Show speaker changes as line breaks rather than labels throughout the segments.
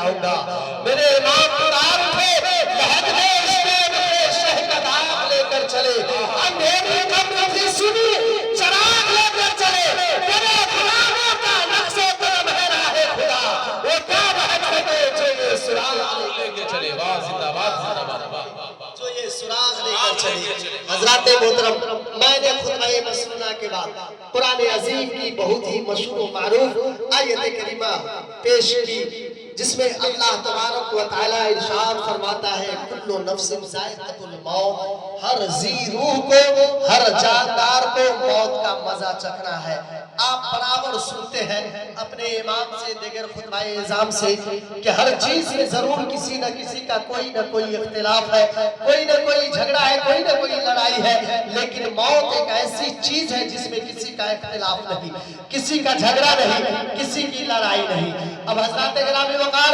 आऊंगा। मेरे इमाम पुकार उठे, लहक दे स्टेज पे शह का दाग लेकर चले, अंधेरी कब्र थी सुनी चराग लेकर चले, तेरे गुलामों का नक्शे कदम है राहे खुदा, वो क्या बहक सके जो ये सुराग लेके चले। वाह जिंदाबाद जिंदाबाद, जो ये सुराग लेकर चले। हजरात मोहतरम, मैंने खुतबे मसनूना के बाद कुरान अजीम की बहुत ही मशहूर व मारूफ आयत करीमा पेश की, जिसमें अल्लाह तबारक व तआला इरशाद फरमाता है, कुल्लु नफ्सिन ज़ाइक़तुल मौत, हर जी रूह को, हर जानदार को मौत का मजा चखना है। आप बराबर सुनते हैं अपने इमाम से, दिगर खुतबाए इज़ाम से, कि हर चीज में जरूर किसी न किसी का कोई न कोई इख्तिलाफ है, कोई न कोई झगड़ा है, कोई न कोई लड़ाई है, लेकिन मौत एक ऐसी चीज है जिसमें किसी का इख्तिलाफ नहीं, किसी का झगड़ा नहीं, किसी की लड़ाई नहीं। अब हज़रत गिरामी वक़ार,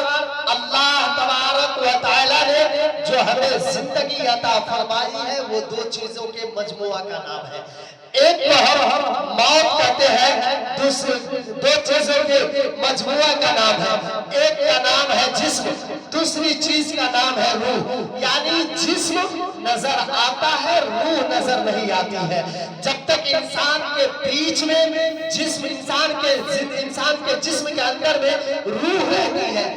अल्लाह तबारक व तआला ने जो हमें जिंदगी अता फरमाई है वो दो चीजों के मजमुआ का नाम है। एक को हम मौत कहते हैं, दूसरी दो चीजों के मजमुआ का नाम है। एक का नाम है जिस्म, दूसरी चीज का नाम है रूह। यानी जिस्म नजर आता है, रूह नजर नहीं आती है। जब तक इंसान के बीच में जिस्म, इंसान के जिस्म के अंदर में रूह रहती है,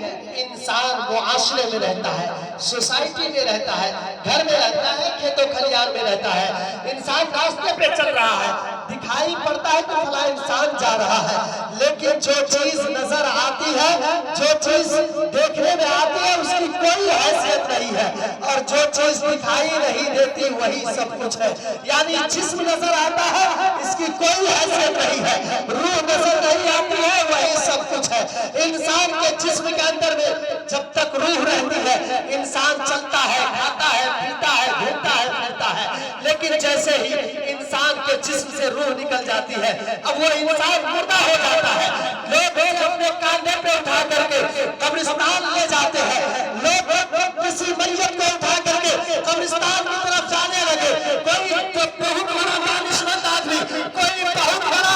इंसान मुआशरे में रहता है, सोसाइटी में रहता है, घर में रहता है, खेतों खलियान में रहता है। इंसान रास्ते पे चल रहा है, दिखाई पड़ता है कि फला इंसान जा रहा है, लेकिन जो चीज नजर आती है, जो चीज देखने में आती है, उसकी कोई हैसियत नहीं है, और जो चीज दिखाई नहीं देती वही सब कुछ है। यानी जिस्म नजर आता है, इसकी कोई हैसियत नहीं है, रूह नजर नहीं आती है, वही सब कुछ है। इंसान के जिस्म के अंदर जब तक रूह रहती है, इंसान चलता है, खाता है, पीता है, घूमता है, फिरता है, लेकिन जैसे ही इंसान के जिस्म से रूह निकल जाती है, अब वो इंसान मुर्दा हो जाता है। लोग अपने कांधे पे उठा करके कब्रिस्तान ले जाते हैं, लोग किसी मय्यत को उठा करके कब्रिस्तान की तरफ जाने लगे। कोई बहुत बड़ा दानिशमंद आदमी, कोई बहुत बड़ा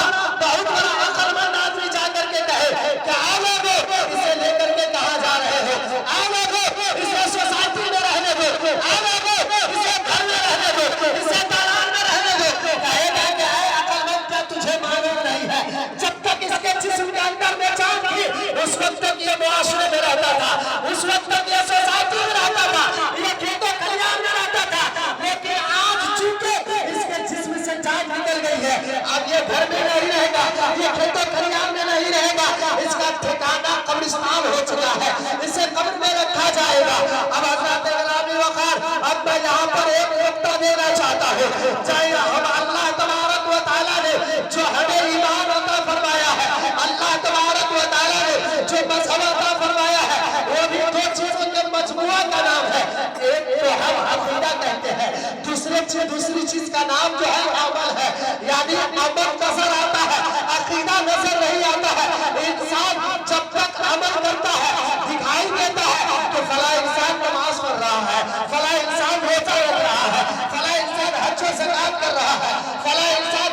अक्लमंद आदमी जाकर के कहे कि आओ लोगों, इसे लेकर के कहाँ जा रहे हो, आओ लोगों, इसे सोसाइटी में रहने दो, आओ लोगों, इसे घर में रहने दो, इसे दालान में रहने दो। कहेगा कि अक्लमंद, क्या तुझे मालूम नहीं है, जब तक इसके जिस्म के अंदर में जान थी, उस वक्त तक ये मुआशरे में रहता था, उस वक्त तक ये सोसाइटी में रहता था, ये खेतों खलियान में रहता था, लेकिन आज चूंकि इसके जिस्म से जान निकल गई है, अब ये घर में नहीं रहेगा, ये खेतों खलियान में नहीं रहेगा, इसका ठिकाना कब्रिस्तान हो चुका है, इसे कब्र में रखा जाएगा। अब हज़रत गिरामी वक़ार, अब मैं यहाँ पर एक नुक्ता देना चाहता हूँ, चाहे हम अल्लाह तबारक व तआला ने जो हमें ईमान अता फरमाया है, अल्लाह तबारक व तआला ने जो मज़हब अता फरमाया है, वो भी दो चीजों के मजमुआ का नाम है। एक तो हम अक़ीदा कहते हैं, दूसरी चीज का नाम जो है अमल है। यानी अमल नजर आता है, अक़ीदा नजर नहीं आता है। इंसान जब तक अमल करता है, दिखाई देता है तो फला इंसान नमाज पढ़ रहा है, फला इंसान रोजा रख रहा है, फला इंसान हज व ज़कात कर रहा है, फला इंसान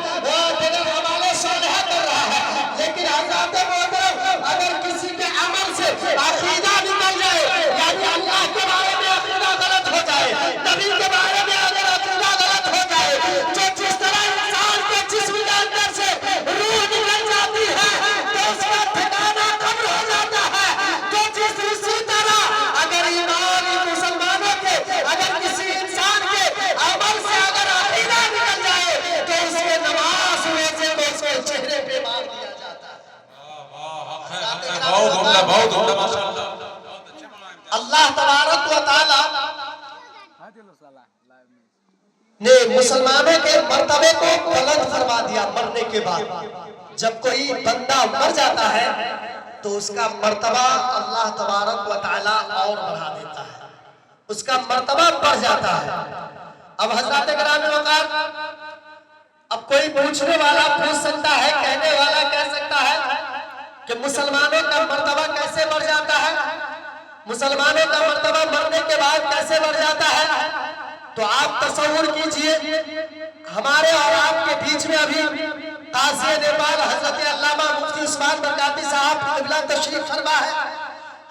अमाले सालिहा कर रहा है, लेकिन हज़रत मोहतरम, अगर किसी के अमल से अक़ीदा निकल जाए, यानी अल्लाह के बारे में अक़ीदा गलत हो जाए, नबी के बारे में अगर अक़ीदा गलत हो जाए, तो जिस तरह इंसान के जिस्म के अंदर से रूह निकल जाती है तो उसका ठिकाना कब्र हो जाता है, तो इसी तरह अगर ईमान मुसलमानों के, अगर किसी इंसान के अमल से अगर अक़ीदा निकल जाए तो उसके नमाज रोजे को उसके चेहरे पे मार दिया जाता है। अल्लाह तबारक व तआला ने मुसलमानों के मर्तबे को बुलंद फरमा दिया। मरने के बाद जब कोई बंदा मर जाता है तो उसका मर्तबा अल्लाह तबारक व तआला और बढ़ा देता है, उसका मर्तबा बढ़ जाता है। अब हज़रत गिरामी वक़ार, अब कोई पूछने वाला पूछ सकता है, कहने वाला कह सकता है कि मुसलमानों का मर्तबा कैसे बढ़ जाता है, मुसलमानों का मर्तबा मरने के बाद कैसे बढ़ जाता है। तो आप तसव्वुर कीजिए, हमारे और आपके बीच में अभी काज़ी नेपाल हज़रत अल्लामा मुफ्ती उस्मान बरकाती साहब क़िबला तशरीफ फरमा है।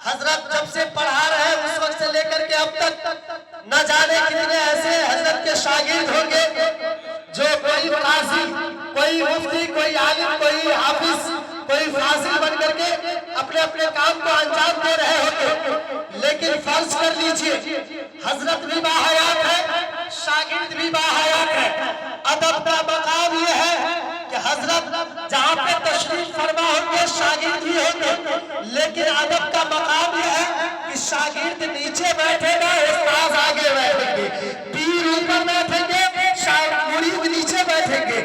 हजरत जब से पढ़ा रहे हैं उस वक्त से लेकर के अब तक न जाने कितने ऐसे हजरत के शागिर्द होंगे जो कोई काजी, कोई मुफ्ती, कोई आलिम, कोई हाफिज, कोई फाजिल बन करके अपने अपने काम को अंजाम दे रहे होंगे। लेकिन फर्ज कर लीजिए हजरत भी बाहयात है, शागिर्द भी बाहयात है। अदब का मकाम यह है कि हजरत जहाँ पे तशरीफ फरमा होंगे शागिर्द भी होंगे, लेकिन अदब का मकाम यह है कि शागिर्द नीचे बैठेगा, उस्ताद आगे बैठेंगे, पीर ऊपर बैठेंगे, मुरीद नीचे बैठेंगे,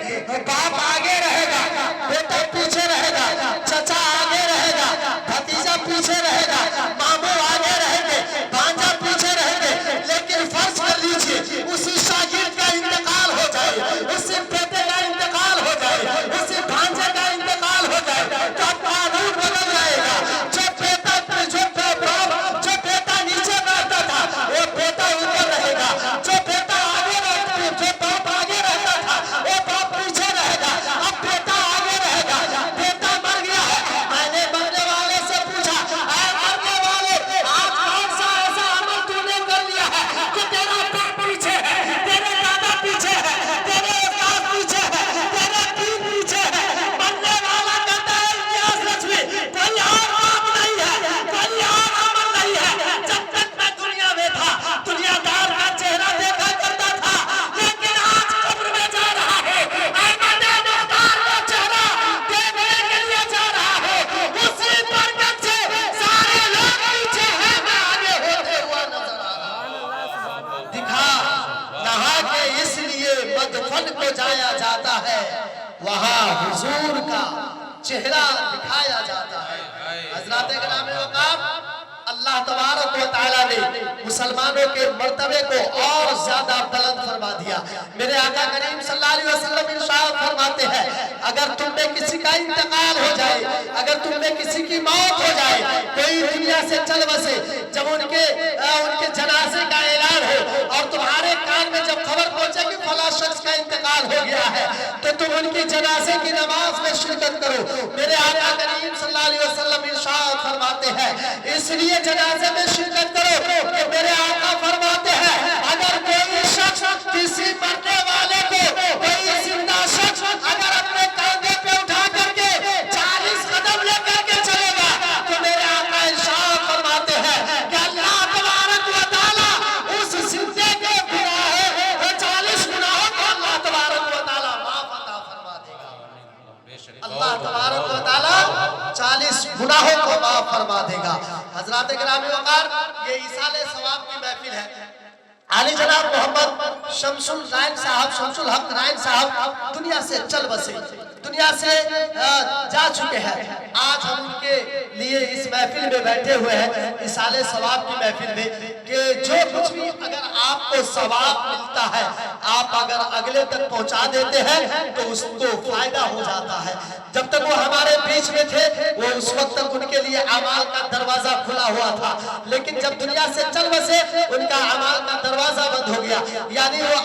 बाप आगे रहेगा, बेटा पीछे रहेगा, चचा आगे रहेगा, भतीजा पीछे रहेगा, मामू आगे रहेंगे, भांजा पीछे रहेंगे। लेकिन फर्ज कर लीजिए उसी शागिर्द का इंतकाल हो जाए, उसी बेटे का इंतकाल हो जाए, उसी भांजे का इंतकाल हो जाए, तो कानून बदल जाएगा। जो बेटा नीचे बैठता था वो बेटा ऊपर रहेगा, जो बेटा आगे रहता, जो बाप आगे रहता था वो बाप पीछे रहेगा। अब बेटा आगे रहेगा, बेटा मर गया है। मैंने मरने वाले से पूछा, मरने वाले आज कौन सा ऐसा अमल तूने कर लिया है कि तेरा बाप पीछे है, तेरे दादा पीछे है, तेरे उस्ताद पीछे है, तेरा पीर पीछे है। मरने वाला कहता है इतिहास रचवी, कोई और बाप नहीं है, कोई और अमल नहीं है। जब तक मैं दुनिया में था दुनियादार का चेहरा देखा करता था, लेकिन आज कब्र में जा रहा है, अहमद मुख्तार का चेहरा देखने के लिए जा रहा है। उसी बरकत से सारे लोग पीछे हैं, मैं आगे होते हुआ नजर आ रहा हूं। दिखा नहा के इसलिए मदफन को जाया जाता है, वहां हुजूर का चेहरा दिखाया जाता है। हजरत गिरामी वक़ार अल्लाह तबारक व तआला ने मुसलमानों के मर्तबे को और ज्यादा बुलंद फरमा दिया। मेरे आका करीम सल्लल्लाहु अलैहि वसल्लम इरशाद फरमाते हैं, अगर तुम में किसी का इंतकाल हो जाए, अगर तुम में किसी की मौत हो जाए, कोई दुनिया से चल बसे, जब उनके जनाजे का ऐलान हो और तुम्हारे कान में जब खबर पहुंचे कि फला शख्स का इंतकाल हो गया है, तो तुम उनकी जनाजे की नमाज में शिरकत करो। मेरे आका करीम सल्लल्लाहु अलैहि वसल्लम इरशाद फरमाते हैं, इसलिए जनाजे में शिरकत करो कि मेरे आका फरमाते हैं, अगर कोई शख्स किसी मरने वाले को, कोई जिंदा शख्स अगर अपने कंधे पे उठा करके 40 कदम लेकर के चलेगा, तो मेरे आका इरशाद फरमाते हैं कि अल्लाह तबारक व तआला उस जिंदे के गुनाहों 40 गुनाहों को अल्लाह तबारक व तआला माफ अता फरमा देगा। अल्लाह तबारक व तआला 40 गुनाहों को माफ फरमा देगा। हजरत गिरामी वक़ार ये इसाले सवाब की महफिल है। आली जनाब मोहम्मद शमसुल रायन साहब, शमसुल हक रायन साहब दुनिया से चल बसे, दुनिया से जा चुके हैं। आज हम उनके लिए इस महफिल में बैठे हुए हैं, इसाले सवाब की महफिल में, कि जो कुछ भी अगर आपको सवाब मिलता है, आप अगर अगले तक पहुंचा देते हैं तो उसको फायदा हो जाता है। जब तक वो हमारे बीच में थे वो उस वक्त तक उनके लिए अमाल का दरवाजा खुला हुआ था, लेकिन जब दुनिया से चल बसे उनका अमाल का दरवाजा बंद हो गया, यानी वो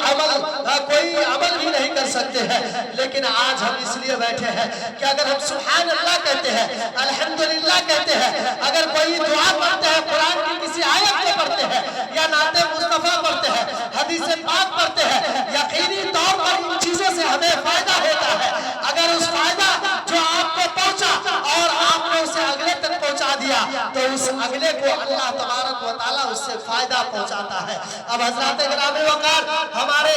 कोई अमल भी नहीं कर सकते हैं। लेकिन आज हम इसलिए बैठे हैं कि अगर हम सुभान अल्लाह कहते हैं, अल्हम्दुलिल्लाह कहते हैं, अगर कोई दुआ पढ़ते हैं, कुरान की किसी आयत को पढ़ते हैं, या नाते मुस्तफा पढ़ते हैं, हदीस पाक पढ़ते हैं, यकीनी तौर पर इन चीजों से हमें फायदा होता है। अगर उस फायदा जो आपको पहुंचा और आपने उसे अगले तक पहुंचा दिया, तो उस अगले को अल्लाह तबारक व तआला उससे फायदा पहुंचाता है। अब हजरत गिरामी वक़ार हमारे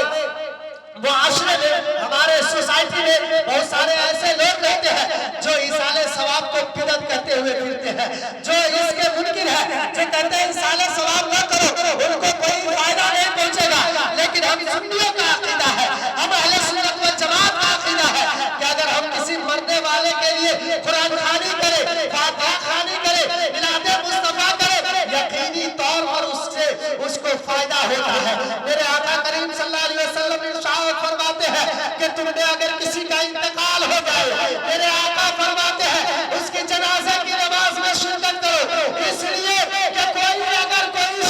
मुआशरे में, हमारे सोसाइटी में बहुत सारे ऐसे लोग रहते हैं जो इसाले सवाब को बिदअत कहते हुए फिरते हैं, जो इसके मुनकिर है, जो कहते हैं इसाले सवाब न करो, उनको कोई फायदा नहीं पहुंचेगा। लेकिन हम सुन्नियों का अकीदा है, हम अहले सुन्नत वल जमात का अकीदा है कि अगर हम किसी मरने वाले के लिए कुरान खानी करें, फातिहा खानी करें, मिलाद मुस्तफा करें, यकीनी तौर पर उससे उसको फायदा होता है। मेरे आका करीम सल्लल्लाहु अलैहि वसल्लम इरशाद फरमाते हैं कि तुमने अगर किसी का इंतकाल हो जाए, मेरे आका फरमाते हैं उसके जनाजे की नमाज में शिरकत करो। इसलिए कि कोई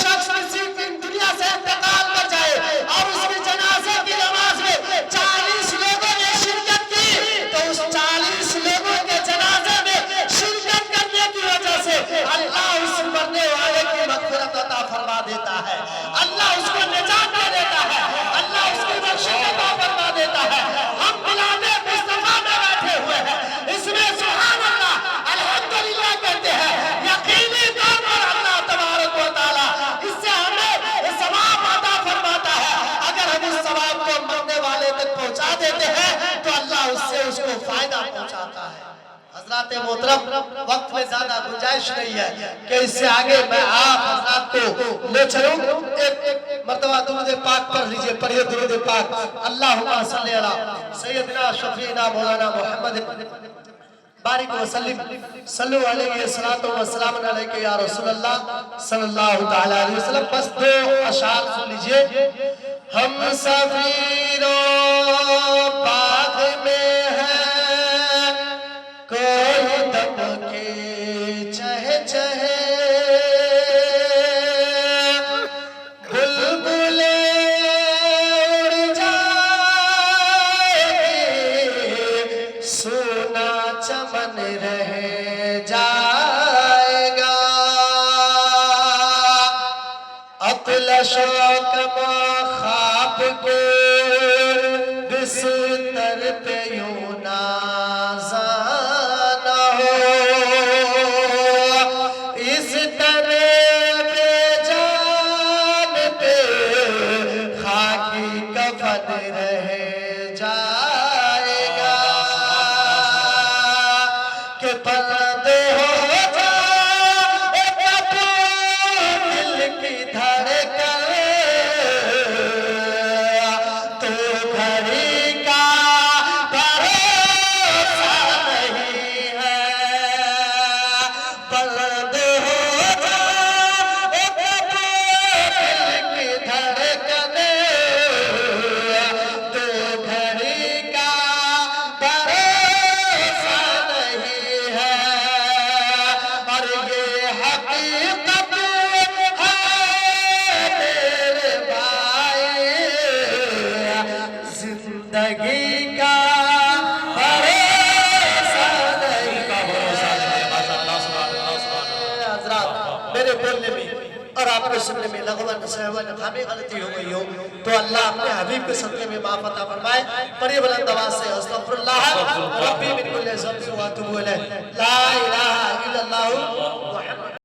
शख्स किसी दुनिया से इंतकाल कर जाए और उसके जनाजे की नमाज में 40 लोगों ने शिरकत की, तो उस 40 लोगों के जनाजे में शिरकत करने की वजह से अल्लाह उस फरमा देता है, अल्लाह उसको निजात दे देता है, अल्लाह उसकी बख्शिश अता फरमा देता है। हम मिलादे मुस्तफा में बैठे हुए हैं, इसमें सुभान अल्लाह अल्हम्दुलिल्लाह कहते हैं, यकीनी तौर पर अल्लाह तबारक व तआला इससे हमें सवाब अता फरमाता है। अगर हम उस सवाब को मरने वाले तक पहुंचा देते हैं तो अल्लाह उससे उसको फायदा पहुंचाता है। हजरात मोहतरम, वक्त में ज्यादा गुंजाइश नहीं है कि इससे आगे मैं आप हजरात को ले चलूं। एक मर्तबा दुरूद पाक पढ़ लीजिए, पढ़िए दुरूद पाक। अल्लाहुम्मा सल्ली अला सय्यदना शफीना मौलाना मोहम्मद बारिक वसल्लिम सल्लु अलैहि सलातो व सलाम अलैका या रसूल अल्लाह सल्लल्लाहु तआला अलैहि वसल्लम। बस दो अशार सुन लीजिए। हम सफीरों बाग में है कोई दम के चहे चहे, बुलबुले उड़ जाएगी, सोना चमन रह जाएगा। अतलशो कमा ख्वाब के बिस्तर पे यूं नाज़ाना हो, इस तरह बेजान पे खाकी कफन रह जाएगा। कि पर्दे हो जाए दिल की धड़कन, तो घड़ी का भरोसा नहीं है। पर्दे हो जाए दिल की धड़कन, तो घड़ी का भरोसा नहीं है। और ये हकीकत है मेरे भाई, जिंदगी का भरोसा नहीं है। हज़रात, मेरे बोलने में और आपके सुनने में लगवन सहवन हमें गलती हो गई हो तो अल्लाह अपने हबीब के सदक़े में माफ़ अता फरमाए। पढ़िए बुलंद आवाज़ से अस्तगफिरुल्लाह रब्बी मिन कुल्ली ज़ंबिन व अतूबु इलैह। ला इलाहा इल्लल्लाहु